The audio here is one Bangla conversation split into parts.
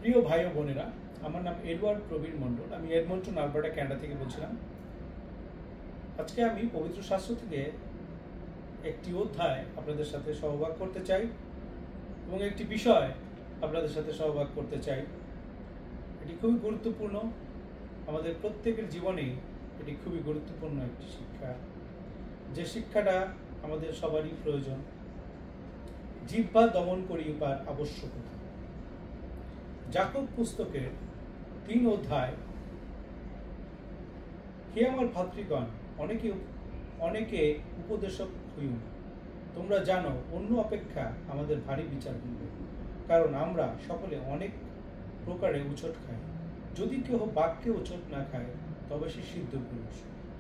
প্রিয় ভাই ও বোনেরা, আমার নাম এডওয়ার্ড প্রবীর মণ্ডল। আমি এডমন্টন, আলবার্টা, ক্যানাডা থেকে বলছিলাম। আজকে আমি পবিত্র শাস্ত্র থেকে একটি অধ্যায় আপনাদের সাথে সহভাগ করতে চাই এবং একটি বিষয় আপনাদের সাথে সহভাগ করতে চাই। এটি খুবই গুরুত্বপূর্ণ, আমাদের প্রত্যেকের জীবনে এটি খুবই গুরুত্বপূর্ণ একটি শিক্ষা, যে শিক্ষাটা আমাদের সবারই প্রয়োজন। জিহ্বা দমন করিবার আবশ্যকতা। যাকব পুস্তকের 3 অধ্যায়। হে আমার ভাতৃগণ, অনেকে উপদেশক হইও না। তোমরা জানো, অন্য অপেক্ষা আমাদের ভারী বিচার হইবে, কারণ আমরা সকলে অনেক প্রকারে উচট খাই। যদি কেহ বাক্যে উচট না খায়, তবে সে সিদ্ধ পুরুষ,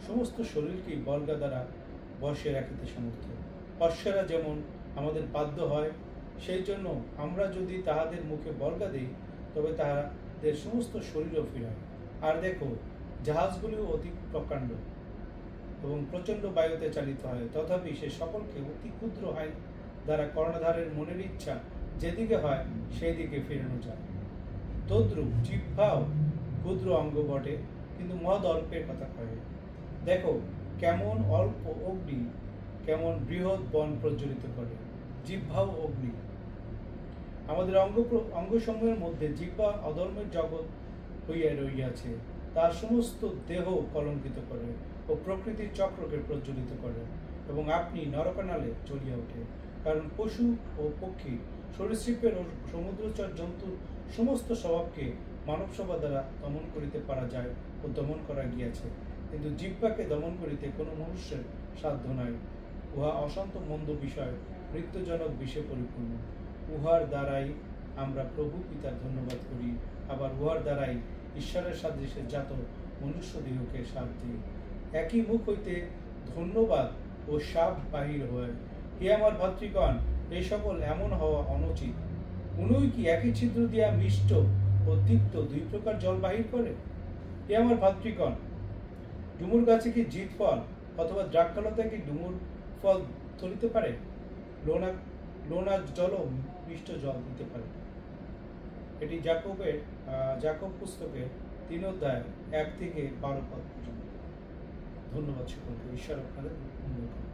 সমস্ত শরীরকেই বল্গা দ্বারা বশে রাখিতে সমর্থ। অশ্বেরা যেমন আমাদের বাধ্য হয়, সেই জন্য আমরা যদি তাহাদের মুখে বল্গা দিই, তবে তাহাদের সমস্ত শরীরও ফিরায়। আর দেখো, জাহাজগুলিও অতি প্রকাণ্ড এবং প্রচণ্ড বায়ুতে চালিত হয়, তথাপি সে সকলকে অতি ক্ষুদ্র হয় দ্বারা কর্ণধারের মনের ইচ্ছা যেদিকে হয় সেই দিকে ফিরানো যায়। তদ্রূপ জিহ্বাও ক্ষুদ্র অঙ্গ বটে, কিন্তু মহৎ অল্পের কথা কহে। দেখো কেমন অল্প অগ্নি কেমন বৃহৎ বন প্রজ্বলিত করে। জিহ্বাও অগ্নি। আমাদের অঙ্গসমূহের মধ্যে জিহ্বা অধর্মের জগৎ হইয়া রইয়াছে, তার সমস্ত দেহ কলঙ্কিত করে ও প্রকৃতির চক্রকে প্রজ্বলিত করে, এবং আপনি নরকানালে জ্বলিয়া ওঠে। কারণ পশু ও পক্ষী, সরীসৃপের ও সমুদ্রচর জন্তুর সমস্ত স্বভাবকে মানব সভা দ্বারা দমন করিতে পারা যায় ও দমন করা গিয়াছে, কিন্তু জিহ্বাকে দমন করিতে কোনো মনুষ্যের সাধ্য নাই। উহা অশান্ত মন্দ বিষয়, মৃত্যুজনক বিষে পরিপূর্ণ। উহার দ্বারাই আমরা প্রভু পিতার ধন্যবাদ করি, আবার উহার দ্বারাই ঈশ্বরের সাদৃশ্যে জাত মনুষ্য দেহকে সাপ দিই। একই মুখ হইতে ধন্যবাদ ও সাপ বাহির হয়। হে আমার ভাতৃগণ, এই সকল এমন হওয়া অনুচিত। উনুই কি একই ছিদ্র দিয়া মিষ্ট ও তিক্ত 2 প্রকার জল বাহির করে? হে আমার ভাতৃগণ, ডুমুর গাছে কি জিত ফল অথবা দ্রাক্ষালতা কি ডুমুর ফল ধরিতে পারে? লোনা জলও মিষ্ট জল দিতে পারে। এটি যাকব পুস্তকের 3 অধ্যায় 1 থেকে 12 পদ পর্যন্ত। ধন্যবাদ সকলকে। ঈশ্বর আপনাদের মঙ্গল করুন।